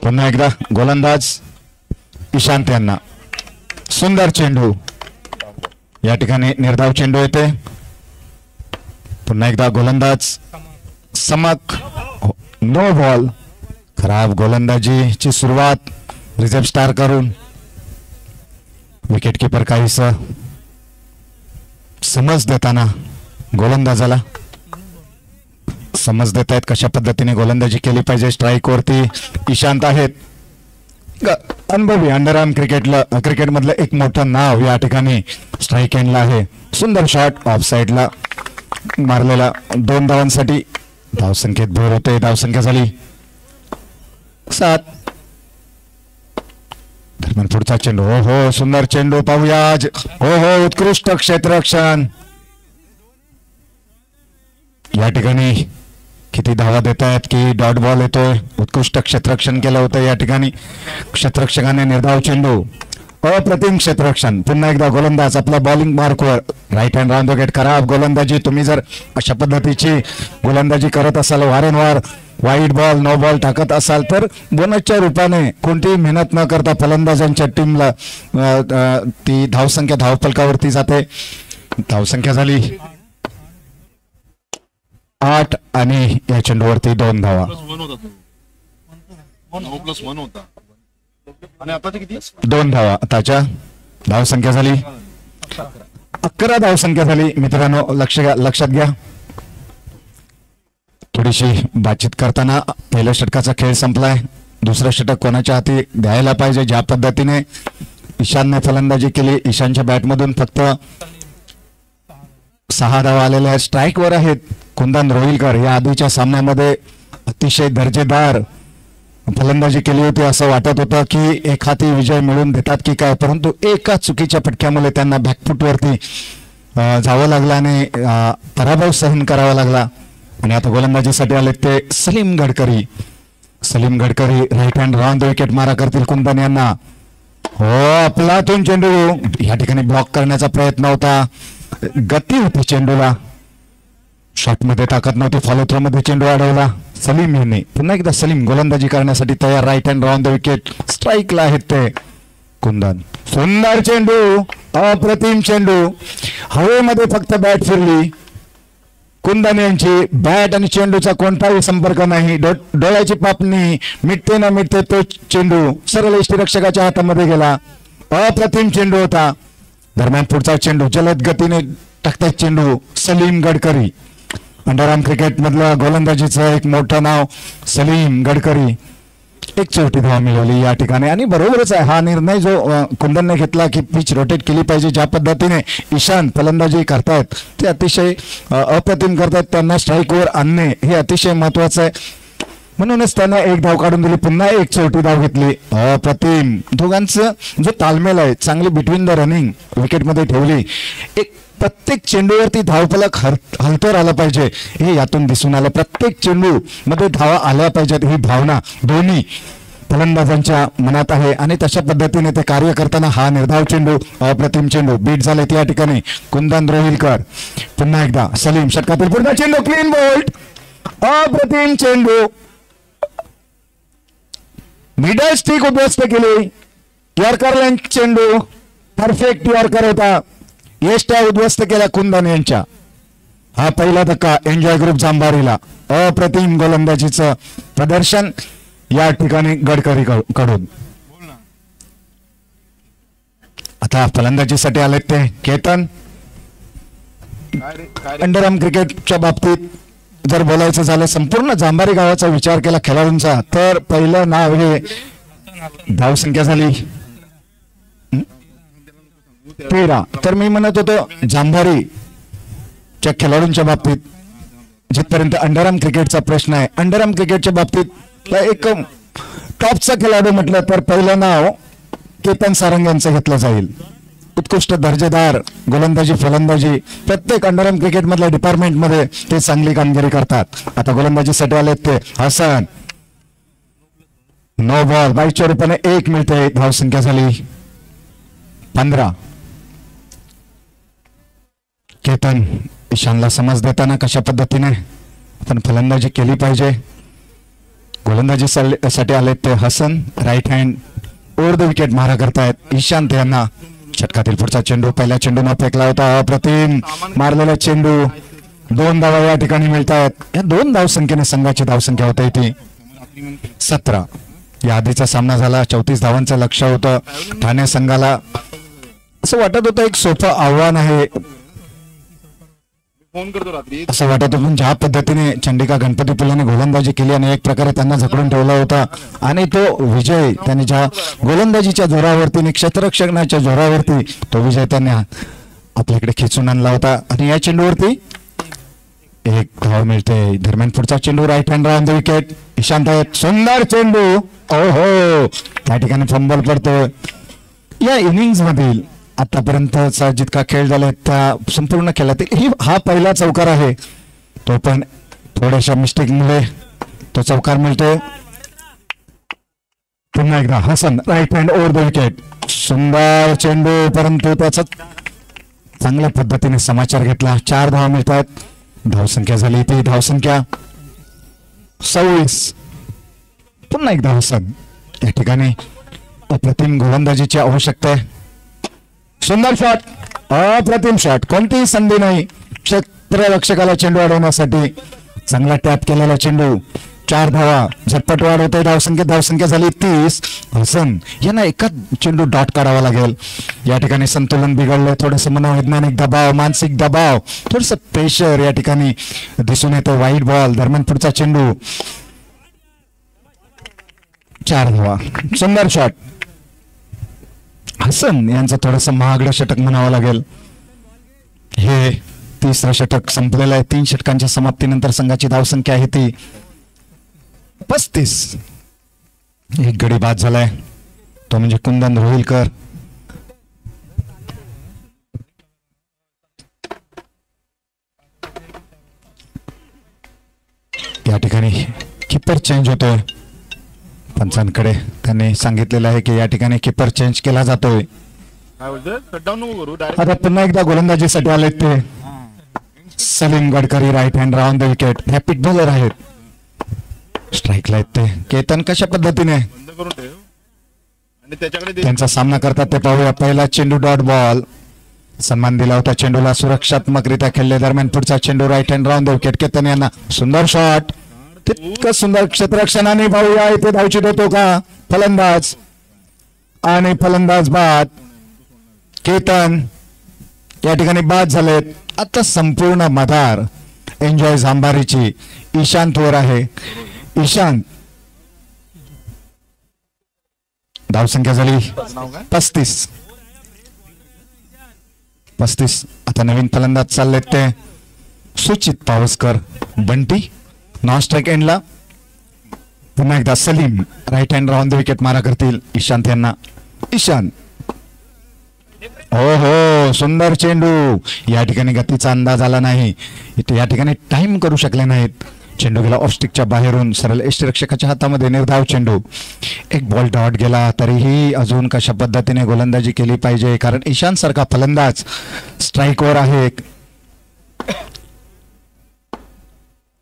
पुन्हा एकदा गोलंदाज ईशांत यांना सुंदर चेंडू या ठिकाणी निर्धाव चेंडू येते. पुन्हा एकदा गोलंदाज समक नो बॉल. खराब गोलंदाजीची सुरुवात रिझर्व्ह स्टार करून विकेट कीपर काहीस समज देताना गोलंदाजाला समज देत आहेत कशा पद्धतीने गोलंदाजी केली पाहिजे. स्ट्राईक वरती ईशांत आहेत. अनुभवी अंडरआर्म क्रिकेट मधलं एक मोठं नाव या ठिकाणी स्ट्राईक एंडला आहे. सुंदर शॉट ऑफ साइडला मारलेला 2 धावांसाठी. धावसंख्येत भर होते. धावसंख्या झाली 7. दरम्यान पुढचा चेंडू. हो हो सुंदर चेंडू पाहूया. हो हो उत्कृष्ट क्षेत्ररक्षण. या ठिकाणी किती धावा देत आहेत की डॉट बॉल येतोय. उत्कृष्ट क्षेत्ररक्षण केलं होतं या ठिकाणी क्षेत्ररक्षकाने. निर्धाव चेंडू अप्रतिम क्षेत्ररक्षण. पुन्हा एकदा गोलंदाज आपल्या बॉलिंग मार्कवर right hand round the gate. खराब गोलंदाजी. तुम्ही जर अशा पद्धतीची गोलंदाजी करत असाल वारंवार वाईट बॉल नो बॉल टाकत असाल तर बोनसच्या रूपाने कोणतीही मेहनत न करता फलंदाजांच्या टीमला ती धावसंख्या धावफलकावरती जाते. धावसंख्या झाली 8 आणि या चेंडूवरती 2 धावा. 2 धावा. आताच्या धावसंख्या झाली 11 धावसंख्या झाली. मित्रांनो लक्षात घ्या. थोडीशी बातचीत करताना पहिल्या षटकाचा खेळ संपलाय. दुसरं षटक कोणाच्या हाती द्यायला पाहिजे. ज्या पद्धतीने ईशानने फलंदाजी केली. ईशानच्या बॅटमधून फक्त 6 धावा आलेल्या आहेत. स्ट्राईकवर आहेत कुंदन रोहिलकर. या आधीच्या सामन्यामध्ये अतिशय दर्जेदार फलंदाजी केली होती. असं वाटत होतं की एक हाती विजय मिळवून देतात की काय, परंतु एका चुकीच्या फटक्यामुळे त्यांना बॅकफुटवरती जावं लागलं आणि पराभव सहन करावा लागला. आणि आता गोलंदाजीसाठी आले ते Salim Gadkari. Salim Gadkari right hand round the wicket मारा करतील कुंदन यांना. हो आपलातून चेंडू या ठिकाणी ब्लॉक करण्याचा प्रयत्न होता. गती होती चेंडूला. शॉटमध्ये ताकद नव्हती. फॉलो थ्रो मध्ये चेंडू अडवला सलीम यांनी. पुन्हा एकदा सलीम गोलंदाजी करण्यासाठी तयार. Right hand round the wicket. स्ट्राईकला आहेत ते कुंदन. सुंदर चेंडू अप्रतिम चेंडू. हवेमध्ये फक्त बॅट फिरली. कुंदन यांची बॅट आणि चेंडूचा कोणताही संपर्क नाही. डोळ्याची पापणी मिटते ना मिटते तो चेंडू सरळ यष्टीरक्षकाच्या हातामध्ये गेला. अप्रतिम चेंडू होता. दरम्यान पुढचा चेंडू जलद गतीने टाकतात चेंडू सलीम गडकरी. अंडरआर्म क्रिकेट मधलं गोलंदाजीचं एक मोठं नाव सलीम गडकरी. एक चौथी धाव मिळवली या ठिकाणी आणि बरोबरच आहे हा निर्णय जो कुंदनने घेतला की पिच रोटेट केली पाहिजे. ज्या पद्धतीने ईशान फलंदाजी करतायत ते अतिशय अप्रतिम करतायत. त्यांना स्ट्राईकवर आणणे हे अतिशय महत्वाचं आहे. म्हणूनच त्यांना एक धाव काढून दिली. पुन्हा एक चौथी धाव घेतली. अप्रतिम दोघांचं जो तालमेल आहे चांगली बिटवीन द रनिंग विकेटमध्ये ठेवली. एक प्रत्येक चेंडूवरती धावफलक हलतर आला पाहिजे हे यातून दिसून आलं. प्रत्येक चेंडू मध्ये धावा आल्या पाहिजेत ही भावना दोन्ही फलंदाजांच्या मनात आहे आणि तशा पद्धतीने ते कार्य करताना हा निर्धाव चेंडू अप्रतिम चेंडू बीट झालेत या ठिकाणी. कुंदन रोहिलकर पुन्हा एकदा सलीम षटकातील पुन्हा चेंडू क्लीन बोल्ट अप्रतिम चेंडू मिडल स्टिक उद्ध्वस्त केली. यॉर्कर लेंथ चेंडू परफेक्ट यॉर्कर होता. यष्ट्या उद्ध्वस्त केल्या कुंदन यांच्या. हा पहिला धक्का एन्जॉय ग्रुप जांभारीला. अप्रतिम गोलंदाजीचं प्रदर्शन या ठिकाणी गडकरी कडून. आता फलंदाजीसाठी आले ते केतन. अंडरआर्म क्रिकेटच्या बाबतीत जर बोलायचं झालं संपूर्ण जांभारी गावाचा विचार केला खेळाडूंचा तर पहिलं नाव हे धावसंख्या झाली 13. तर मी म्हणत होतो जांभारीच्या खेळाडूंच्या बाबतीत जिथपर्यंत अंडरआर्म क्रिकेटचा प्रश्न आहे अंडरआर्म क्रिकेटच्या बाबतीत एक टॉपचा खेळाडू म्हटलं तर पहिलं नाव केतन सारंग यांचं घेतलं जाईल. उत्कृष्ट दर्जेदार गोलंदाजी फलंदाजी प्रत्येक अंडरआर्म क्रिकेट मधल्या डिपार्टमेंट मध्ये ते चांगली कामगिरी करतात. आता गोलंदाजीसाठी आलेत ते हसन. नो बॉल 22 रुपयाने 1 मिळते. धावसंख्या झाली 15. केतन ईशानला समज देताना कशा पद्धतीने आपण फलंदाजी केली पाहिजे. गोलंदाजी साठी आलेत ते Hasan. Right hand over the wicket मारा करतायत. ईशांत यांना षटकातील पुढचा चेंडू पहिल्या चेंडूने फेकला होता. अप्रतिम मारलेला चेंडू. 2 धावा या ठिकाणी मिळत आहेत. या 2 धावसंख्येने संघाची धावसंख्या होते ती 17. या आधीचा सामना झाला 34 धावांचं लक्ष होतं ठाणे संघाला. असं वाटत होतं एक सोपं आव्हान आहे असं वाटत होतं. पण ज्या पद्धतीने चंडिका गणपती पुलाने गोलंदाजी केली आणि एक प्रकारे त्यांना झकडून ठेवला होता आणि तो विजय त्यांनी ज्या गोलंदाजीच्या जोरावरती क्षेत्ररक्षणाच्या जोरावरती तो विजय त्यांनी आपल्याकडे खेचून आणला होता. आणि या चेंडूवरती 1 धाव मिळते. दरम्यान पुढचा चेंडू right hand round the wicket. Ishant आहेत. सुंदर चेंडू. ओहो त्या ठिकाणी फंबल पडतो. या इनिंग्स मधील आतापर्यंतचा जितका खेळ झाला त्या संपूर्ण खेळातील हा पहिला चौकार आहे. तो पण थोड्याशा मिस्टेक मुळे तो चौकार मिळतो. पुन्हा एकदा Hasan right hand over the wicket. सुंदर चेंडू परंतु त्याचा चांगल्या पद्धतीने समाचार घेतला. 4 धावा मिळतात. धावसंख्या झाली ती धावसंख्या 26. पुन्हा एकदा हसन. या ठिकाणी अप्रतिम गोलंदाजीची आवश्यकता आहे. सुंदर शॉट अप्रतिम शॉट. कोणतीही संधी नाही क्षेत्ररक्षकाला चेंडू अडवण्यासाठी. चांगला टॅप केलेला चेंडू. 4 धावा झटपट वाढ होते. धावसंख्या झाली 30. हसन यांना एका चेंडू डॉट काढावा लागेल. या ठिकाणी संतुलन बिघडलं. थोडंसं मनोवैज्ञानिक दबाव मानसिक दबाव थोडस प्रेशर या ठिकाणी दिसून येतं. वाईट बॉल. दरम्यान पुढचा चेंडू 4 धावा. सुंदर शॉट. हसन यांचं थोडंसं महागडं षटक म्हणावं लागेल. हे 3रं षटक संपलेलं आहे. 3 षटकांच्या समाप्तीनंतर संघाची धावसंख्या आहे ती 35. एक गडी बाद झालाय तो म्हणजे कुंदन रोहिलकर. या ठिकाणी किपर चेंज होतोय. पंचांकडे त्यांनी सांगितलेलं आहे की या ठिकाणी किपर चेंज केला जातोय. आता पुन्हा एकदा गोलंदाजीसाठी आलेत ते Salim Gadkari. Right hand round the wicket. Rapid bowler आहेत. स्ट्राईकला आहेत ते. केतन कशा पद्धतीने त्यांचा सामना करतात ते पाहूया. पहिला चेंडू डॉट बॉल. सन्मान दिला होता चेंडूला. सुरक्षात्मकरित्या खेळले. दरम्यान पुढचा चेंडू right hand round the wicket. Ketan यांना सुंदर शॉट. तितकं सुंदर क्षेत्ररक्षणाने पाहूया इथे धावचित होतो का फलंदाज आणि फलंदाज बाद. केतन या ठिकाणी बाद झालेत. आता संपूर्ण मदार एन्जॉय जांभारीची ईशांत वर आहे. ईशांत धावसंख्या झाली 35. आता नवीन फलंदाज चाललेत ते सुचित पावसकर. बंटी नॉन स्ट्राईक एंडला. पुन्हा एकदा Salim right hand round the wicket मारा करतील ईशांत यांना. ईशान हो हो सुंदर चेंडू. या ठिकाणी गतीचा अंदाज आला नाही. या ठिकाणी टाइम करू शकले नाहीत. चेंडू गेला ऑफस्टिकच्या बाहेरून सरळ यष्टिरक्षकाच्या हातामध्ये. निर्धाव चेंडू. एक बॉल डॉट गेला तरीही अजून कशा पद्धतीने गोलंदाजी केली पाहिजे कारण ईशान सारखा फलंदाज स्ट्राईकवर आहे.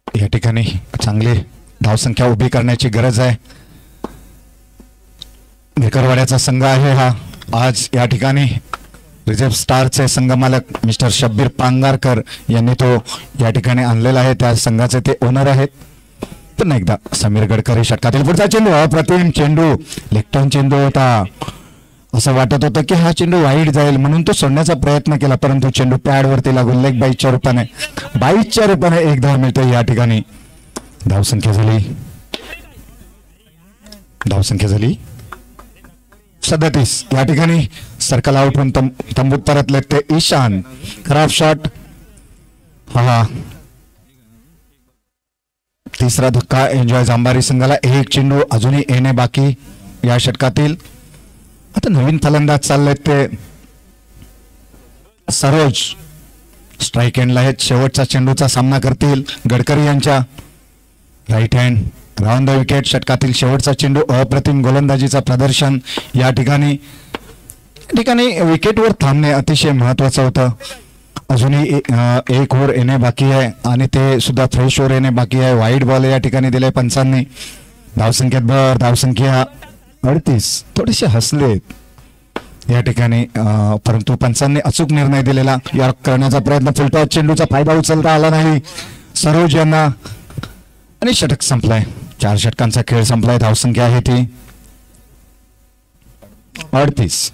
या ठिकाणी चांगली धावसंख्या उभी करण्याची गरज आहे. मेकरवाड्याचा संघ आहे हा. आज या ठिकाणी रिझर्व्ह स्टारचे संघमालक मिस्टर शब्बीर पांगारकर यांनी तो या ठिकाणी आणलेला आहे. त्या संघाचे ते ओनर आहेत. पुन्हा एकदा समीर गडकरी षटकातील पुढचा चेंडू. अप्रतिम चेंडू. लेफ्ट चेंडू होता. असं वाटत होतं की हा चेंडू वाईड जाईल म्हणून तो सोडण्याचा प्रयत्न केला परंतु चेंडू पॅडवरती लागून लेग बाईटच्या रूपाने एक धाव मिळते. या ठिकाणी धावसंख्या झाली 37. या ठिकाणी सर्कल आउट होऊन तंबूत परतले ते ईशान. खराब शॉट. हा तिसरा धक्का एन्जॉय जांभारी संघाला. एक चेंडू अजूनही येणे बाकी या षटकातील. आता नवीन फलंदाज चाललेत ते सरोज स्ट्राईक एंडला आहेत. शेवटचा चेंडूचा सामना करतील गडकरी यांच्या. Right hand round the wicket. षटकातील शेवटचा चेंडू. अप्रतिम गोलंदाजीचा प्रदर्शन या ठिकाणी विकेटवर थांबणे अतिशय महत्वाचं होतं. अजूनही एक ओव्हर येणे बाकी आहे आणि ते सुद्धा फ्रेश ओव्हर येणे बाकी आहे. वाईट बॉल या ठिकाणी दिले पंचांनी. धावसंख्या 38. थोडेसे हसलेत या ठिकाणी परंतु पंचांनी अचूक निर्णय दिलेला. या करण्याचा प्रयत्न. फुलटॉस चेंडूचा फायदा उचलता आला नाही सरोज यांना आणि षटक संपलाय. 4 षटकांचा खेळ संपलाय. धावसंख्या आहे ती 38.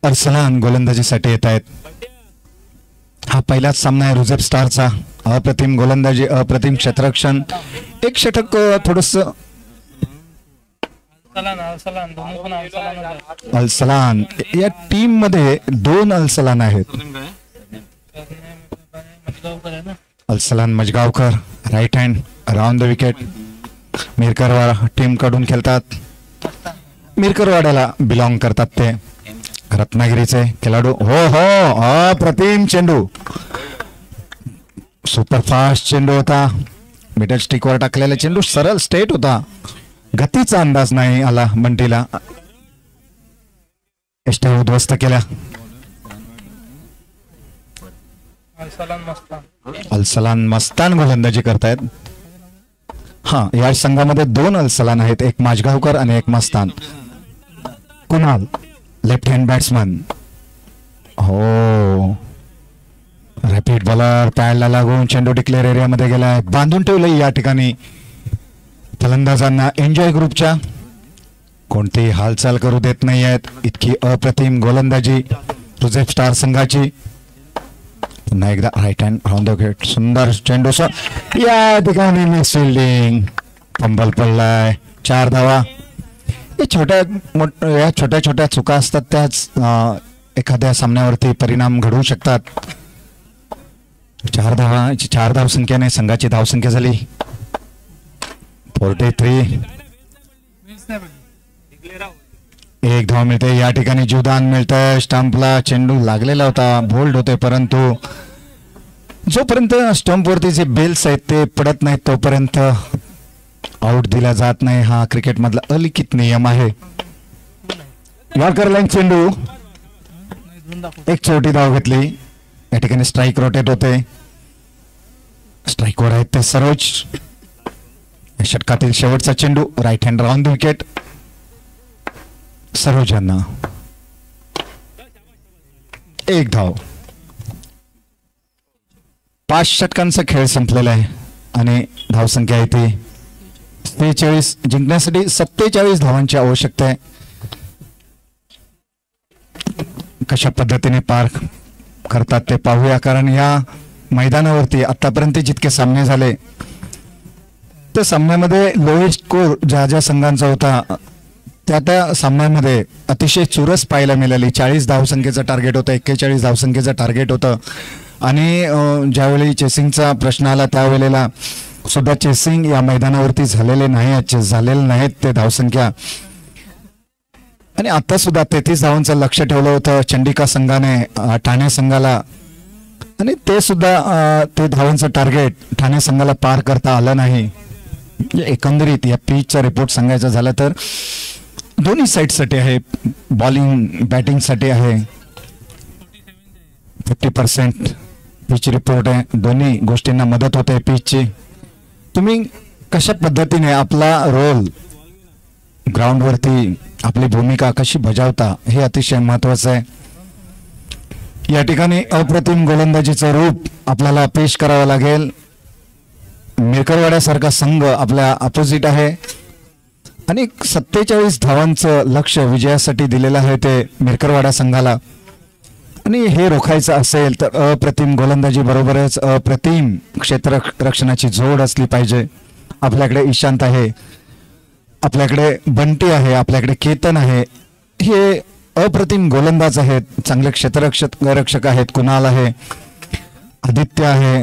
अरसलान गोलंदाजीसाठी येत आहेत. हा पहिलाच सामना आहे रिझर्व्ह स्टारचा. अप्रतिम गोलंदाजी अप्रतिम क्षेत्ररक्षण. एक षटक थोडस अल्सलान या टीम मध्ये 2 अल्सलान आहेत. Alsalan Majgaonkar right hand round the wicket. Mirkarwada team कडून खेळतात. मिरकरवाड्याला बिलॉंग करतात ते. रत्नागिरीचे खेळाडू. हो अप्रतिम चेंडू. सुपरफास्ट चेंडू होता. मिडल स्टिकवर टाकलेला चेंडू सरळ स्ट्रेट होता. गतीचा अंदाज नाही आला बंटीला. एष्ट्या उद्ध्वस्त केल्या. अल्सलान मस्तान गोलंदाजी करतायत. हा या संघामध्ये 2 अल्सलान आहेत. एक माजगावकर आणि एक Mastan. Kunal left hand batsman. हो रॅपिड बॉलर. पॅडला लागून चेंडू डिक्लेअर एरियामध्ये गेलाय. बांधून ठेवलंय या ठिकाणी फलंदाजांना. एन्जॉय ग्रुपच्या कोणतीही हालचाल करू देत नाही आहेत. इतकी अप्रतिम गोलंदाजी रिझर्व्ह स्टार संघाची. पुन्हा एकदा right hand round the wicket. सुंदर चेंडू. या ठिकाणी मिस फिल्डिंग. फंबल पडलाय. 4 धावा. या छोट्या चुका असतात त्याच एखाद्या सामन्यावरती परिणाम घडवू शकतात. 4 धावसंख्येने संघाची धावसंख्या झाली 43. एक धाव मिळते. या ठिकाणी जीवदान मिळतंय. स्टंपला चेंडू लागलेला होता. बोल्ड होते परंतु जोपर्यंत स्टंपवरती जे बेल्स आहेत ते पडत नाहीत तोपर्यंत आउट दिला जात नाही. हा क्रिकेट मधला अलिखित नियम आहे. यॉर्कर लाईन चेंडू. एक छोटी धाव घेतली. या ठिकाणी स्ट्राईक रोटेट होते. स्ट्राईकवर आहेत ते सरोज. षटकातील शेवटचा चेंडू. Right hand round the wicket. Saroj यांना. एक धाव. 5 षटकांचा खेळ संपलेला आहे आणि धावसंख्या आहे ती 43. जिंकण्यासाठी 47 धावांची आवश्यकता आहे. कशा पद्धतीने पार करतात ते पाहूया कारण या मैदानावरती आतापर्यंत जितके सामने झाले त्या सामन्यामध्ये लोएस्ट स्कोर ज्या ज्या संघांचा होता त्या सामन्यामध्ये अतिशय चुरस पाहायला मिळाली. 40 धावसंख्येचं टार्गेट होतं, 41 धावसंख्येचं टार्गेट होतं. आणि ज्यावेळी चेसिंगचा प्रश्न आला त्यावेळेला सुद्धा चेसिंग या मैदानावरती झालेले नाहीत ते धावसंख्या. आणि आता सुद्धा 33 धावांचं लक्ष ठेवलं होतं चंडिका संघाने ठाणे संघाला, आणि ते सुद्धा ते धावांचं टार्गेट ठाणे संघाला पार करता आलं नाही. एकंदरीत या पिचचा रिपोर्ट सांगायचा झाला तर दोन्ही साईडसाठी आहे, बॉलिंग बॅटिंगसाठी आहे. 50% पिच रिपोर्ट आहे. दोन्ही गोष्टींना मदत होते पिचची. तुम्ही कशा पद्धतीने आपला रोल ग्राउंडवरती आपली भूमिका कशी बजावता हे अतिशय महत्वाचं आहे. या ठिकाणी अप्रतिम गोलंदाजीचं रूप आपल्याला पेश करावं लागेल. मिरकरवाड्यासारखा संघ आपल्या अपोजिट आहे आणि 47 धावांचं लक्ष विजयासाठी दिलेलं आहे ते मिरकरवाडा संघाला. आणि हे रोखायचं असेल तर अप्रतिम गोलंदाजी बरोबरच अप्रतिम क्षेत्ररक्षणाची जोड असली पाहिजे. आपल्याकडे ईशांत आहे, आपल्याकडे बंटी आहे, आपल्याकडे केतन आहे. हे अप्रतिम गोलंदाज आहेत, चांगले क्षेत्ररक्षक आहेत. कुणाल आहे, आदित्य आहे,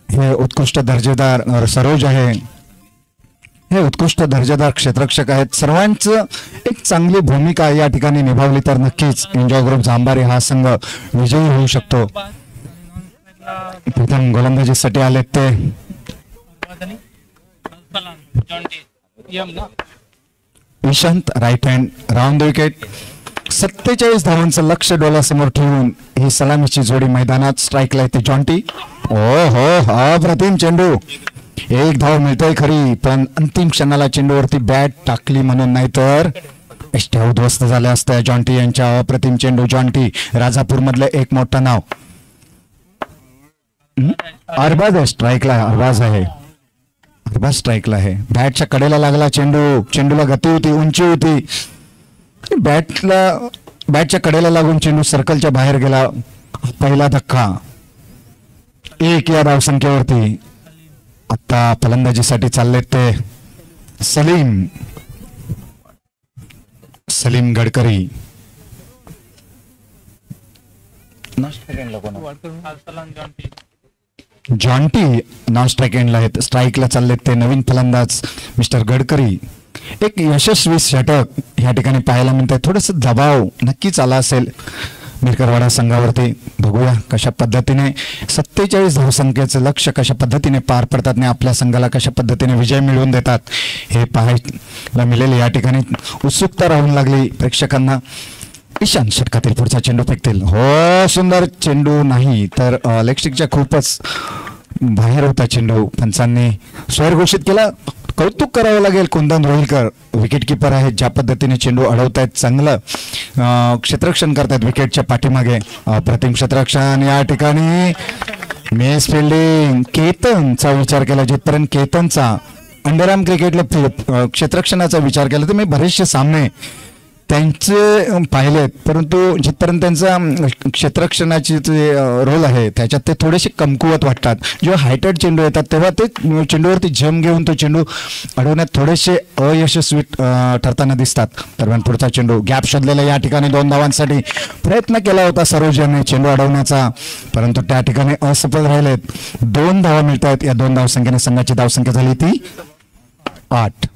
हे उत्कृष्ट दर्जेदार सरोज आहे, हे उत्कृष्ट दर्जेदार क्षेत्ररक्षक आहेत. सर्वांचं एक चांगली भूमिका या ठिकाणी निभावली तर नक्कीच एन्जॉय ग्रुप जांभारे हा संघ विजयी होऊ शकतो. प्रथम गोलंदाजीसाठी आलेत ते Ishant, right hand, round wicket. 47 धावांचं लक्ष डोळ्यासमोर ठेवून ही सलामीची जोडी मैदानात स्ट्राईकला येते. जॉन्टी, ओ हो, अप्रतिम चेंडू. एक धाव मिळतोय खरी, पण अंतिम क्षणाला चेंडूवरती बॅट टाकली म्हणून, नाहीतर एष्ट्या उद्ध्वस्त झाल्या असत्या. जॉन्टी यांच्या अप्रतिम चेंडू. जॉन्टी राजापूर मधलं एक मोठं नाव. अरबाज आहे स्ट्राईकला, अरबाज आहे, अरबाज स्ट्राईकला आहे. बॅटच्या कडेला लागला चेंडू, चेंडूला गती होती, उंची होती. बॅटच्या कडेला लागून चेंडू सर्कलच्या बाहेर गेला. पहिला धक्का 1 या धावसंख्येवरती. आता फलंदाजीसाठी चाललेत ते Salim Gadkari. Jonty non strike एंडला आहेत. स्ट्राईकला चाललेत ते नवीन फलंदाज मिस्टर गडकरी. एक यशस्वी षटक या ठिकाणी पाहायला मिळतंय. थोडस दबाव नक्कीच आला असेल मिरकरवाडा संघावरती. बघूया कशा पद्धतीने 47 धावसंख्येचं लक्ष कशा पद्धतीने पार पडतात आणि आपल्या संघाला कशा पद्धतीने विजय मिळवून देतात हे पाहायला मिळेल. या ठिकाणी उत्सुकता राहून लागली प्रेक्षकांना. ईशान षटकातील पुढचा चेंडू फेकतील. हो, सुंदर चेंडू नाही तर लेगस्टिकच्या खूपच बाहेर होता चेंडू. पंचांनी स्वर घोषित केला. कौतुक करावं लागेल कुंदन रोहिलकर, विकेट किपर आहेत, ज्या पद्धतीने चेंडू अडवतायत, चांगलं क्षेत्ररक्षण करतायत विकेटच्या पाठीमागे. प्रतिम क्षेत्ररक्षण. या ठिकाणी मेस फिल्डिंग. केतनचा विचार केला, जिथपर्यंत केतनचा अंडरआर्म क्रिकेटला क्षेत्ररक्षणाचा विचार केला तर मी बरेचसे सामने त्यांचे पाहिलेत, परंतु जिथपर्यंत त्यांचा क्षेत्ररक्षणाची जे रोल आहे त्याच्यात ते थोडेसे कमकुवत वाटतात. जेव्हा हायटेड चेंडू येतात तेव्हा ते चेंडूवरती जम घेऊन तो चेंडू अडवण्यात थोडेसे अयशस्वी ठरताना दिसतात. दरम्यान पुढचा चेंडू गॅप शोधलेला. या ठिकाणी 2 धावांसाठी प्रयत्न केला होता सरोज यांनी चेंडू अडवण्याचा, परंतु त्या ठिकाणी असफल राहिलेत. 2 धावा मिळत आहेत. या 2 धावसंख्येने संघाची धावसंख्या झाली ती 8.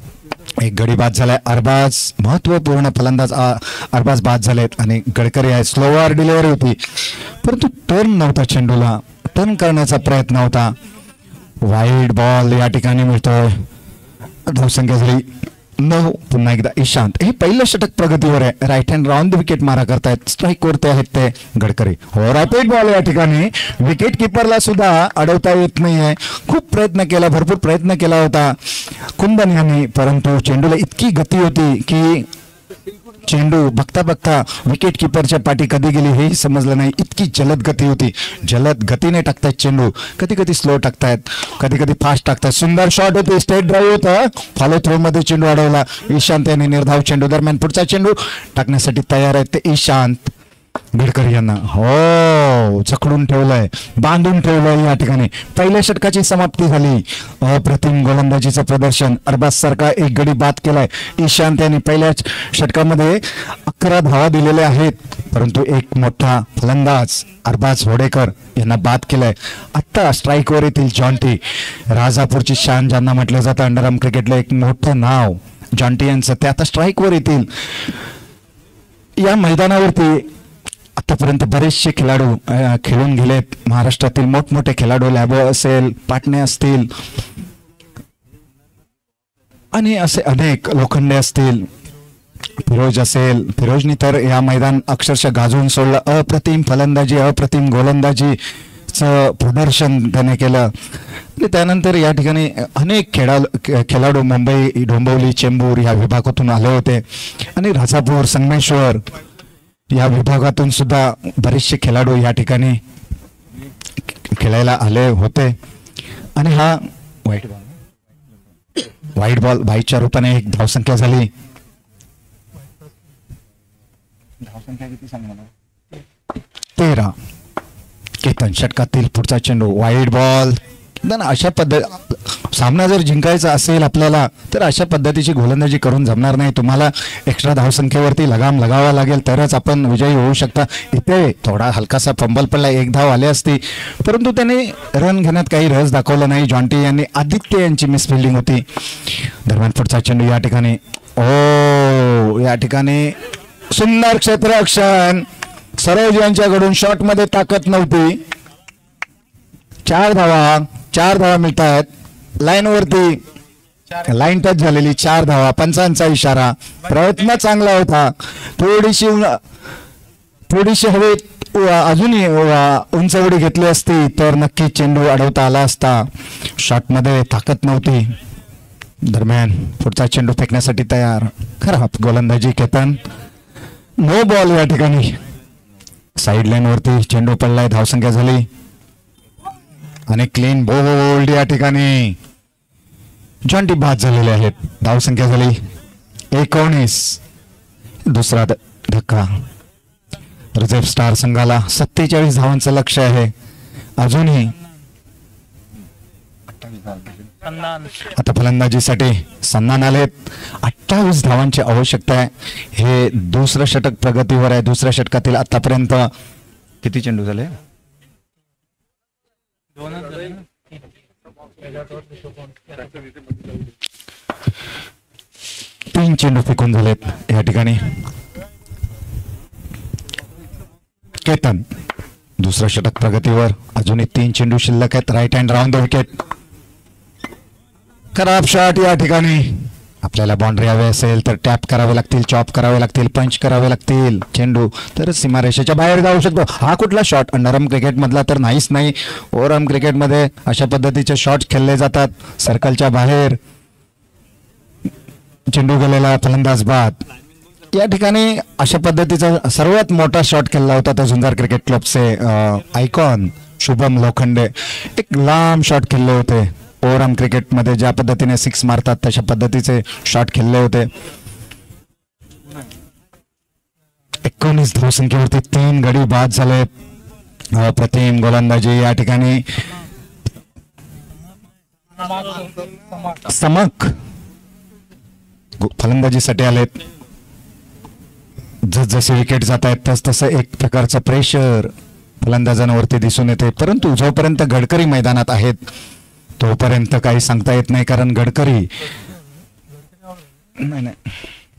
एक गडी बाद झालाय. अरबाज महत्वपूर्ण फलंदाज अरबाज बाद झालेत आणि गडकरी आहे. स्लोवर डिलिव्हरी होती परंतु टर्न नव्हता, चेंडूला टर्न करण्याचा प्रयत्न होता. वाईड बॉल या ठिकाणी मिळतोय. धावसंख्या झाली 9. पुन्हा एकदा ईशांत. हे पहिलं षटक प्रगतीवर आहे. राईट हँड राऊंड विकेट मारा करतायत. स्ट्राईक वरती आहेत ते गडकरी. हो, रॅपिड बॉल या ठिकाणी विकेट किपरला सुद्धा अडवता येत नाहीये. खूप प्रयत्न केला, भरपूर प्रयत्न केला होता कुंदन यांनी, परंतु चेंडूला इतकी गती होती की चेंडू बघता बघता विकेट किपरच्या पाठी कधी गेली हे समजलं नाही. इतकी जलद गती होती. जलद गतीने टाकतायत चेंडू, कधी कधी स्लो टाकतायत, कधी कधी फास्ट टाकतायत. सुंदर शॉट होते, स्टेट ड्राईव्ह होता, फॉलो थ्रो मध्ये चेंडू अडवला ईशांत यांनी. निर्धाव चेंडू. दरम्यान पुढचा चेंडू टाकण्यासाठी तयार आहेत ते ईशांत. गडकरी यांना हो जखडून ठेवलंय, बांधून ठेवलंय या ठिकाणी. पहिल्या षटकाची समाप्ती झाली. अप्रतिम गोलंदाजीचं प्रदर्शन. अरबाज सारखा एक गडी बाद केलाय. ईशांत यांनी पहिल्या षटकामध्ये 11 धावा दिलेल्या आहेत, परंतु एक मोठा फलंदाज अरबाज होडेकर यांना बाद केलाय. आत्ता स्ट्राईकवर येतील जॉन्टी, राजापूरची शान ज्यांना म्हटलं जातं. अंडरआर्म क्रिकेटला एक मोठं नाव जॉन्टी यांचं, ते आता स्ट्राईकवर येतील. या मैदानावरती आतापर्यंत बरेचसे खेळाडू खेळून गेलेत. महाराष्ट्रातील मोठमोठे खेळाडू, लॅबो असेल, पाटणे असतील आणि असे अनेक, लोखंडे असतील, फिरोज असेल. फिरोजनी तर या मैदान अक्षरशः गाजवून सोडलं. अप्रतिम फलंदाजी, अप्रतिम गोलंदाजीचं प्रदर्शन त्याने केलं. त्यानंतर या ठिकाणी अनेक खेळाडू मुंबई, डोंबिवली, चेंबूर या विभागातून आले होते आणि राजापूर, संगमेश्वर या विभागातून सुद्धा बरेचसे खेळाडू या ठिकाणी खेळायला आले होते. आणि हा व्हाईट बॉल बाईच्या रूपाने एक धावसंख्या झाली. धावसंख्या किती सांग मला? 13. केतन षटकातील पुढचा चेंडू, व्हाईट बॉल. अशा सामना जर जिंकायचा असेल आपल्याला तर अशा पद्धतीची गोलंदाजी करून जमणार नाही. तुम्हाला एक्स्ट्रा धावसंख्येवरती लगाम लगावा लागेल, तरच आपण विजयी होऊ शकता. इथे थोडा हलकासा फंबल पडला, एक धाव आली असती, परंतु त्याने रन घेण्यात काही रस दाखवला नाही. जॉन्टी यांनी, आदित्य यांची मिसफिल्डिंग होती. दरम्यान पुढचा चेंडू या ठिकाणी, या ठिकाणी सुंदर क्षेत्ररक्षण. सरोज यांच्याकडून शॉट मध्ये ताकद नव्हती. 4 धावा मिळत आहेत. लाईनवरती लाईन टच झालेली, 4 धावा. पंचांचा इशारा. प्रयत्न चांगला होता. थोडीशी हवेत अजूनही उंचवडी घेतली असती तर नक्की चेंडू अडवता आला असता. शॉट मध्ये ताकद नव्हती. दरम्यान पुढचा चेंडू फेकण्यासाठी तयार. खराब गोलंदाजी केतन. नो बॉल या ठिकाणी. साईड लाईन वरती चेंडू पडलाय. धावसंख्या झाली आणि क्लीन बोल्ड या ठिकाणी. जॉन्टी बाद झालेले आहेत. धावसंख्या झाली 19. दुसरा धक्का. रिझर्व्ह स्टार संघाला 47 धावांचं लक्ष्य आहे अजूनही. आता फलंदाजीसाठी सन्मान आलेत. 28 धावांची आवश्यकता आहे. हे दुसरं षटक प्रगतीवर आहे. दुसऱ्या षटकातील आतापर्यंत किती चेंडू झाले? 3 चेंडू फेकून झालेत या ठिकाणी. केतन दुसरं षटक प्रगतीवर. अजूनही 3 चेंडू शिल्लक आहेत. Right hand round the wicket. खराब शॉट या ठिकाणी. आपल्याला बाउंड्री हवी असेल तर टॅप करावे लागतील, चॉप करावे लागतील, पंच करावे लागतील चेंडू, तर सीमारेषेच्या बाहेर जाऊ शकतो. हा कुठला शॉट? अंडरआर्म क्रिकेट मधला तर नाहीच नाही. ओव्हरआर्म क्रिकेटमध्ये अशा पद्धतीचे शॉट खेळले जातात. सर्कलच्या बाहेर चेंडू गेलेला, फलंदाज बाद. या ठिकाणी अशा पद्धतीचा सर्वात मोठा शॉट खेळला होता तो झुंजार क्रिकेट क्लबचे आयकॉन शुभम लोखंडे. एक लांब शॉट खेळले होते. ओव्हरआर्म क्रिकेटमध्ये ज्या पद्धतीने 6 मारतात तशा पद्धतीचे शॉट खेळले होते. 19 धावसंख्येवरती 3 गडी बाद झाले. अप्रतिम गोलंदाजी या ठिकाणी. समक फलंदाजीसाठी आलेत. जसजसे विकेट जात आहेत तस तसं एक प्रकारचं प्रेशर फलंदाजांवरती दिसून येते. परंतु जोपर्यंत गडकरी मैदानात आहेत तोपर्यंत काही सांगता येत नाही, कारण गडकरी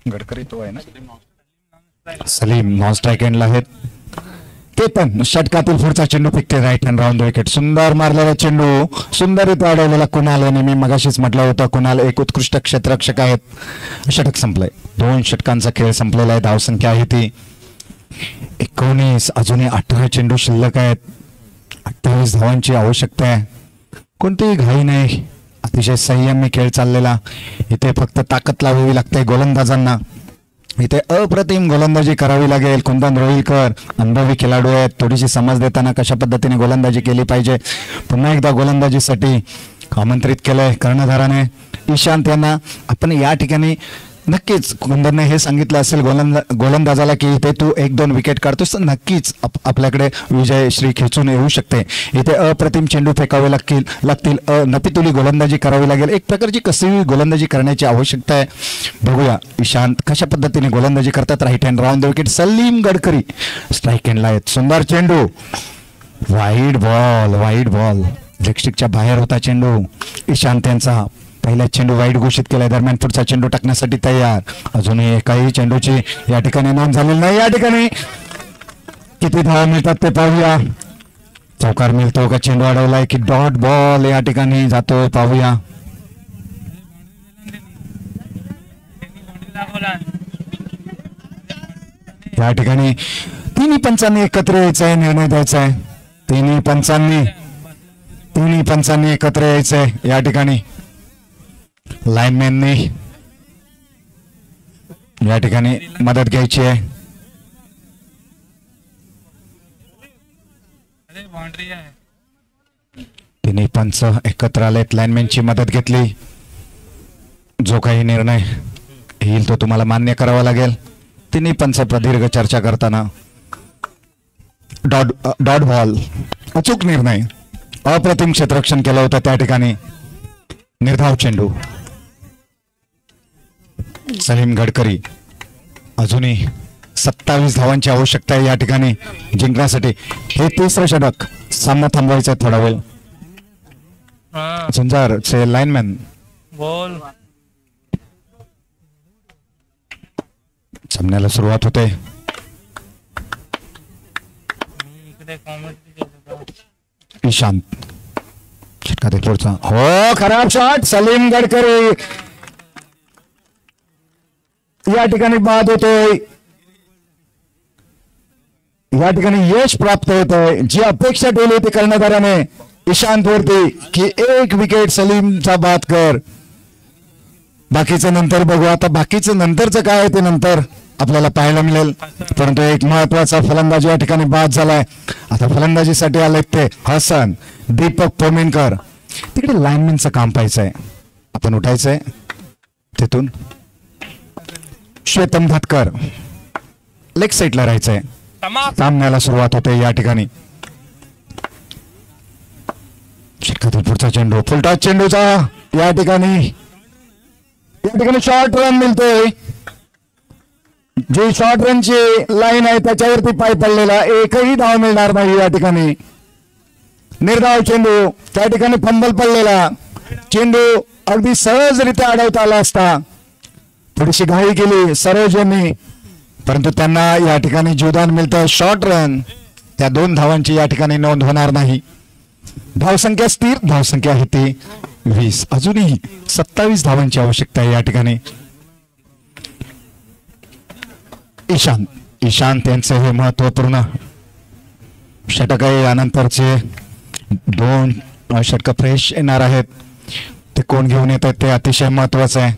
गडकरी तो आहे ना. सलीम नॉन स्ट्राईक एंडला आहेत. केतन षटकातील पुढचा चेंडू फेकते. Right hand round the wicket. सुंदर मारलेला चेंडू, सुंदर अडवलेला कुणाल यांनी. मी मगाशीच म्हटलं होतं कुणाल एक उत्कृष्ट क्षेत्ररक्षक आहेत. षटक संपलंय. 2 षटकांचा खेळ संपलेला आहे. धावसंख्या आहे ती 19. अजूनही 18 चेंडू शिल्लक आहेत. 28 धावांची आवश्यकता आहे. कोणतीही घाई नाही. अतिशय संयमी खेळ चाललेला. इथे फक्त ताकद लावावी लागते गोलंदाजांना. इथे अप्रतिम गोलंदाजी करावी लागेल. कुंदन रोहिलकर अनुभवी खेळाडू आहेत. थोडीशी समज देताना कशा पद्धतीने गोलंदाजी केली पाहिजे. पुन्हा एकदा गोलंदाजीसाठी आमंत्रित केलंय कर्णधाराने ईशांत यांना. आपण या ठिकाणी नक्कीच कुंदनने हे सांगितलं असेल गोलंदाजाला की इथे तू 1-2 विकेट काढतोस तर नक्कीच आपल्याकडे विजय श्री खेचून येऊ शकते. इथे अप्रतिम चेंडू फेकावे लागतील नपितुली गोलंदाजी करावी लागेल. एक प्रकारची कशी गोलंदाजी करण्याची आवश्यकता आहे. बघूया ईशांत कशा पद्धतीने गोलंदाजी करतात. Right hand round the wicket. Salim Gadkari strike हँडला आहेत. सुंदर चेंडू. वाईड बॉल लेगस्टिकच्या बाहेर होता चेंडू. ईशांत यांचा पहिला चेंडू वाईड घोषित केलाय. दरम्यान पुढचा चेंडू टाकण्यासाठी तयार. अजूनही एकाही चेंडूची या ठिकाणी नोंद झालेली नाही. या ठिकाणी किती धावा मिळतात ते पाहूया. चौकार मिळतो का चेंडू अडवलाय की डॉट बॉल या ठिकाणी जातोय पाहूया. या ठिकाणी तिन्ही पंचांनी एकत्र यायचंय. निर्णय द्यायचा आहे. तिन्ही पंचांनी एकत्र यायचंय. या ठिकाणी लाईनमॅनने या ठिकाणी मदत घ्यायची आहे. तिन्ही पंच एकत्र आलेत. लाईनमॅनची मदत घेतली. जो काही निर्णय येईल तो तुम्हाला मान्य करावा लागेल. तिन्ही पंच प्रदीर्घ चर्चा करताना डॉट बॉल अचूक निर्णय. अप्रतिम क्षेत्ररक्षण केलं होतं त्या ठिकाणी. निर्धाव चेंडू. सलीम गडकरी. अजूनही 27 धावांची आवश्यकता आहे या ठिकाणी जिंकण्यासाठी. हे तिसरं षटक. सामना थांबवायचा थोडा वेळ. झुंजारचे लाईनमॅन बॉल सामन्याला सुरुवात होते. ईशांत षटकातील पुढचा. हो खराब शॉट. सलीम गडकरी या ठिकाणी बाद होतोय. या ठिकाणी यश प्राप्त होतोय. जी अपेक्षा ठेवली होती कर्णधाराने ईशांत वरती की 1 विकेट सलीमचा बाद कर. बाकीचं नंतर बघू. आता बाकीचं नंतरचं काय आहे ते नंतर आपल्याला पाहायला मिळेल. परंतु एक महत्वाचा फलंदाज या ठिकाणी बाद झालाय. आता फलंदाजीसाठी आले ते हसन दीपक पोमेनकर. तिकडे लाईनमॅनचं काम पाहायचंय. आपण उठायचंय तिथून. श्वेतम धातकर लेग साईडला राहायचंय. सामन्याला सुरुवात होते या ठिकाणी. षटकातील पुढचा चेंडू. फुलटॉस चेंडूचा या ठिकाणी शॉर्ट रन मिळतोय. जी शॉर्ट रनची लाईन आहे त्याच्यावरती पाय पडलेला. एकही धाव मिळणार नाही या ठिकाणी. निर्धाव चेंडू. त्या ठिकाणी फंबल पडलेला चेंडू अगदी सहजरित्या अडवता आला असता. थोडीशी घाई केली सरोज यांनी. परंतु त्यांना या ठिकाणी जीवदान मिळतं. Short run. त्या 2 धावांची या ठिकाणी नोंद होणार नाही. धावसंख्या स्थिर धावसंख्या आहे ती 20. अजूनही 27 धावांची आवश्यकता आहे या ठिकाणी. ईशांत यांचे हे महत्वपूर्ण षटक आहे. यानंतरचे 2 षटक फ्रेश येणार आहेत. ते कोण घेऊन येत आहेत ते अतिशय महत्वाचं आहे.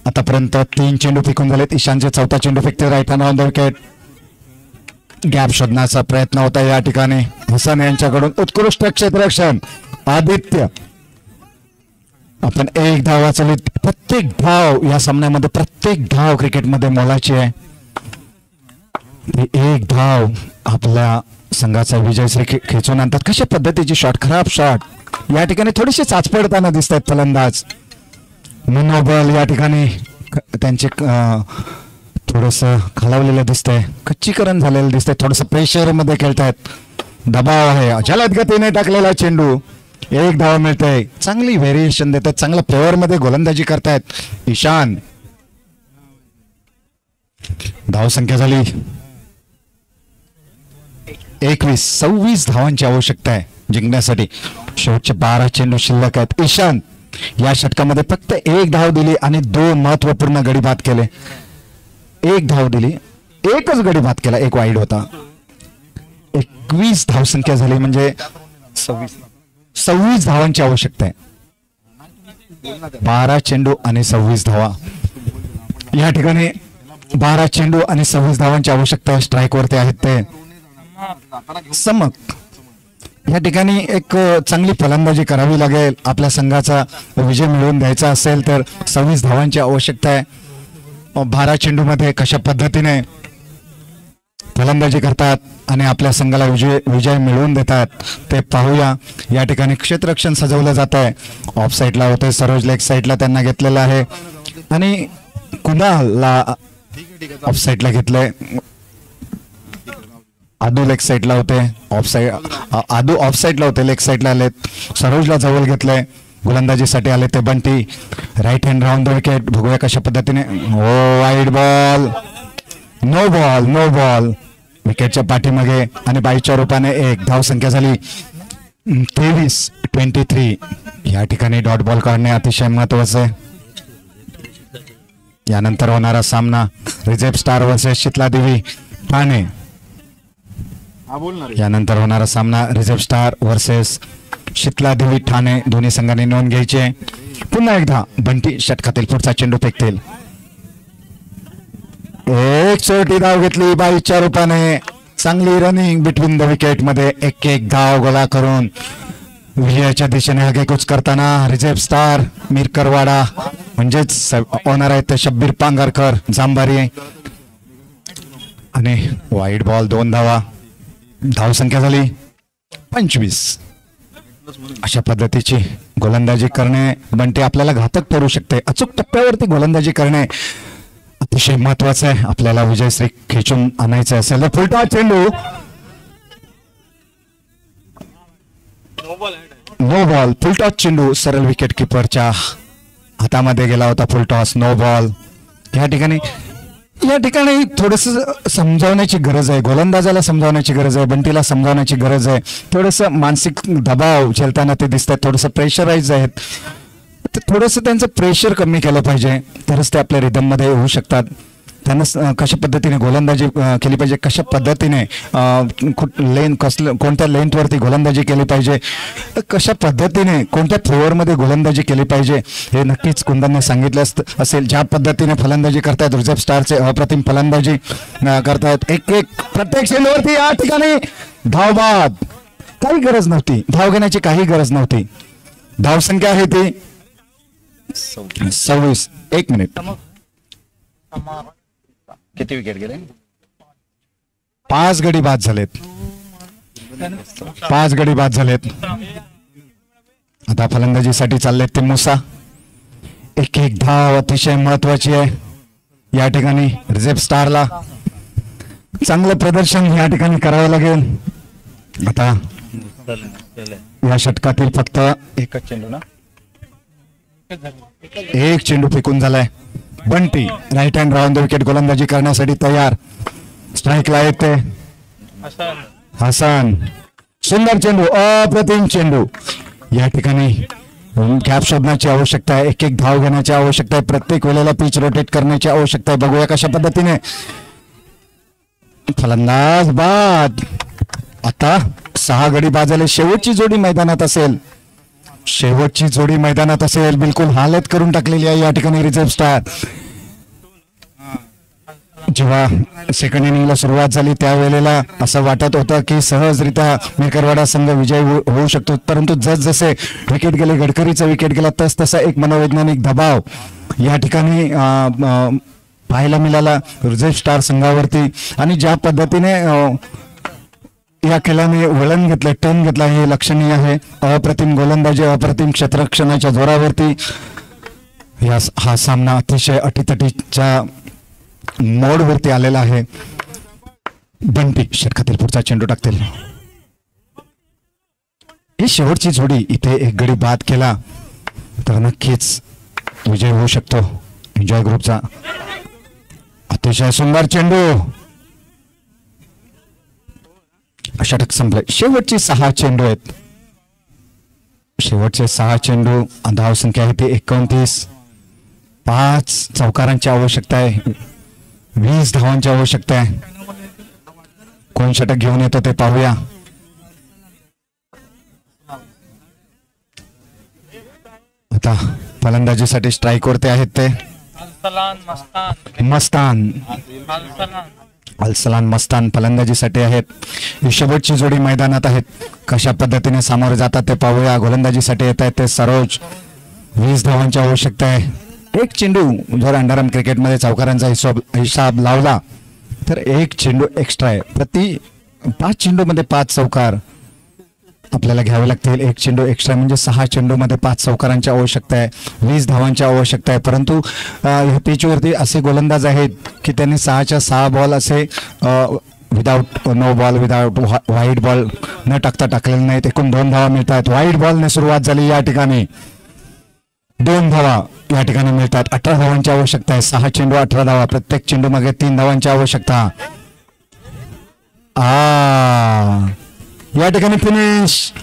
आतापर्यंत 3 चेंडू फेकून झालेत. ईशानचे 4था चेंडू फेकते. Right hand on the wicket. Gap शोधण्याचा प्रयत्न होता या ठिकाणी हसन यांच्याकडून. उत्कृष्ट क्षेत्ररक्षण. आदित्य. आपण 1 धाव वाचवली. प्रत्येक धाव या सामन्यामध्ये प्रत्येक धाव क्रिकेटमध्ये मोलाची आहे. 1 धाव आपल्या संघाचा विजयश्री खेचून आणतात. कशा पद्धतीची शॉट. खराब शॉट या ठिकाणी थोडीशी चाचपडताना दिसत आहेत फलंदाज. मनोबल या ठिकाणी त्यांचे थोडस खालावलेलं दिसतंय. खच्चीकरण झालेलं दिसतंय. थोडस प्रेशर मध्ये खेळतायत. दबाव आहे. जलद गतीने टाकलेला चेंडू. 1 धाव मिळतंय. चांगली व्हेरिएशन देतात. चांगल्या फ्लेवर मध्ये गोलंदाजी करतायत ईशान. धावसंख्या झाली 26 धावांची आवश्यकता आहे जिंकण्यासाठी. शेवटचे 12 चेंडू शिल्लक आहेत. ईशान या षटकामध्ये फक्त 1 धाव दिली आणि 2 महत्वपूर्ण गडी बाद केले. 1 धाव दिली. 1च गडी बाद केला. 1 वाईड होता. 21 धावसंख्या झाली म्हणजे 26 धावांची आवश्यकता आहे. 12 चेंडू आणि 26 धावा या ठिकाणी. 12 चेंडू आणि 26 धावांची आवश्यकता आहे. स्ट्राईक वरती आहेत ते समक. या ठिकाणी एक चांगली फलंदाजी करावी लागेल. आपल्या संघाचा विजय मिळवून द्यायचा असेल तर 26 धावांची आवश्यकता आहे. 12 चेंडूमध्ये कशा पद्धतीने फलंदाजी करतात आणि आपल्या संघाला विजय मिळवून देतात ते पाहूया. या ठिकाणी क्षेत्ररक्षण सजवलं जात आहे. ऑफ साईडला होते सरोज, लेग साईडला त्यांना घेतलेलं आहे आणि कुणालला ऑफ साईडला घेतलंय. आदू लेग साईडला होते, आदू ऑफ साईडला होते, लेग साईडला आलेत. सरोजला जवळ घेतलंय. गोलंदाजीसाठी आले ते Bunty. Right hand round the wicket. बघूया कशा पद्धतीने. ओ wide ball, no ball, no ball. विकेटच्या पाठीमागे आणि 22च्या रूपाने एक धाव संख्या झाली 23. या ठिकाणी डॉट बॉल काढणे अतिशय महत्वाचं आहे. यानंतर होणारा सामना रिझर्व्ह स्टार वर्सेस शीतला देवी ठाणे. यानंतर होणारा सामना रिझर्व्ह स्टार वर्सेस शीतला देवी ठाणे. दोन्ही संघांनी नोंद घ्यायची आहे. पुन्हा एकदा बंटी षटकातील पुढचा चेंडू फेकतील. एक छोटी धाव घेतली 22च्या रूपाने. चांगली रनिंग बिटवीन द विकेट मध्ये. एक धाव गोला करून विजयाच्या दिशेने आगेकूच करताना रिझर्व्ह स्टार मिरकरवाडा म्हणजेच ओनर आहेत ते शब्बीर पांगरकर जांभारी आणि वाईड बॉल 2 धावा. धाव संख्या झाली 25. अशा पद्धतीची गोलंदाजी करणे बंटी आपल्याला घातक ठरू शकते. अचूक टप्प्यावरती गोलंदाजी करणे अतिशय महत्वाचं आहे. आपल्याला विजयश्री खेचून आणायचं असेल. फुलटॉस चेंडू, नो बॉल. फुलटॉस चेंडू सरळ विकेट किपरच्या हातामध्ये गेला होता. Full toss, no ball. या ठिकाणी थोडस समजावण्याची गरज आहे. गोलंदाजाला समजावण्याची गरज आहे. बंटीला समजावण्याची गरज आहे. थोडस मानसिक दबाव झेलताना ते दिसतात. थोडस प्रेशराईज आहेत. थोडस त्यांचं प्रेशर कमी केलं पाहिजे तरच ते आपल्या रिदम मध्ये होऊ शकतात. त्यांना कशा पद्धतीने गोलंदाजी केली पाहिजे, कशा पद्धतीने कोणत्या लेंथवरती गोलंदाजी केली पाहिजे, कशा पद्धतीने कोणत्या फ्लोअरमध्ये गोलंदाजी केली पाहिजे हे नक्कीच कुंदनने सांगितलं असेल. ज्या पद्धतीने फलंदाजी करतायत रिझर्व्ह स्टारचे, अप्रतिम फलंदाजी करतायत. एक प्रत्येक चेंडूवरती या ठिकाणी धावबाद. काही गरज नव्हती धाव घेण्याची, काही गरज नव्हती. धाव संख्या आहे ती 26. 1 मिनिट. किती विकेट गेले? 5 गडी बाद झालेत. 5 गडी बाद झालेत. आता फलंदाजीसाठी चाललेत ते मुसा. एक धाव अतिशय महत्वाची आहे या ठिकाणी. रिझर्व्ह स्टारला चांगलं प्रदर्शन या ठिकाणी करावं लागेल. आता या षटकातील फक्त एकच चेंडू ना, एक चेंडू फेकून झालाय. Bunty right hand round the wicket गोलंदाजी करण्यासाठी तयार. स्ट्राईकला येते हसन. सुंदर चेंडू, अप्रतिम चेंडू. या ठिकाणी गॅप शोधण्याची आवश्यकता आहे. एक धाव घेण्याची आवश्यकता आहे. प्रत्येक वेळेला पिच रोटेट करण्याची आवश्यकता आहे. बघूया कशा पद्धतीने. फलंदाज बाद. आता 6 गडी बाद झाले. शेवटची जोडी मैदानात असेल. बिलकुल हालत करून टाकलेली आहे या ठिकाणी रिझर्व्ह स्टार. जेव्हा सेकंड इनिंगला सुरुवात झाली त्यावेळेला असं वाटत होतं की सहजरित्या मिरकरवाडा संघ विजय होऊ शकतो, परंतु जसजसे विकेट गेले, गडकरीचा विकेट गेला, तसा एक मनोवैज्ञानिक दबाव या ठिकाणी पाहायला मिळाला रिझर्व्ह स्टार संघावरती. आणि ज्या पद्धतीने या खेळाने वळण घेतलं, टर्न घेतला हे लक्षणीय आहे. अप्रतिम गोलंदाजी, अप्रतिम क्षेत्ररक्षणाच्या जोरावरती हा सामना अतिशय अटीतटीच्या मोडवरती आलेला आहे. बंटी षटकातील पुढचा चेंडू टाकतील. ही शेवटची जोडी इथे एक गडी बाद केला तर नक्कीच विजय होऊ शकतो एन्जॉय ग्रुपचा. अतिशय सुंदर चेंडू. षटक संपले. शेवटचे 6 चेंडू आहेत. शेवटचे 6 चेंडू. धाव संख्या आहे ती 29. 5 चौकारांची आवश्यकता आहे. 20 धावांची आवश्यकता आहे. कोण षटक घेऊन येतो ते पाहूया. आता फलंदाजीसाठी स्ट्राईक वरती आहेत ते अल्सलान मस्तान फलंदाजीसाठी आहेत. शेवटची जोडी मैदानात आहेत. कशा पद्धतीने सामोरे जातात ते पाहूया. गोलंदाजीसाठी येत आहेत ते सरोज. 20 धावांची आवश्यकता आहे. एक चेंडू जर अंडरआर्म क्रिकेटमध्ये चौकारांचा हिसाब लावला तर एक चेंडू एक्स्ट्रा आहे. प्रति 5 चेंडूमध्ये 5 चौकार आपल्याला घ्यावे लागतील. एक चेंडू एक्स्ट्रा म्हणजे 6 चेंडूमध्ये 5 चौकारांची आवश्यकता आहे, 20 धावांची आवश्यकता आहे. परंतु ह्या पिचवरती असे गोलंदाज आहेत की त्यांनी 6च्या 6 बॉल असे without no ball, without white ball न टाकता टाकलेले नाहीत. एकूण 2 धावा मिळतात. व्हाईट बॉलने सुरुवात झाली या ठिकाणी, 2 धावा या ठिकाणी मिळतात. 18 धावांची आवश्यकता आहे. 6 चेंडू 18 धावा, प्रत्येक चेंडू मागे 3 धावांची आवश्यकता. या ठिकाणी फिनिश.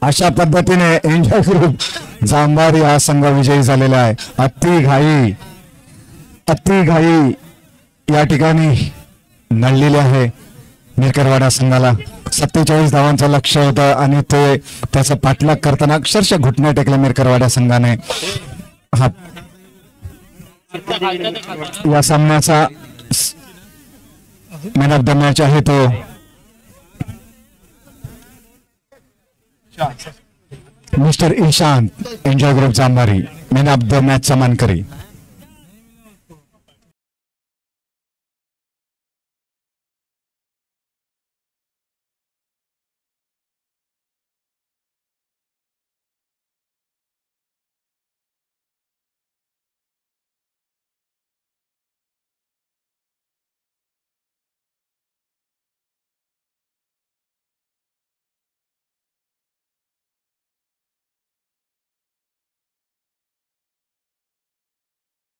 अशा पद्धतीने एन्जॉय ग्रुप जांभारी हा संघ विजयी झालेला आहे. अति घाई या ठिकाणी नळलेले आहे मिरकरवाडा संघाला. 47 धावांचं लक्ष होतं आणि ते त्याचा पाठलाग करताना अक्षरशः घुटणे टेकले मिरकरवाडा संघाने. या सामन्याचा मॅन ऑफ द मॅच आहे तो mister Ishant, enjoy group Jambhari, man of the मॅचचा मानकरी.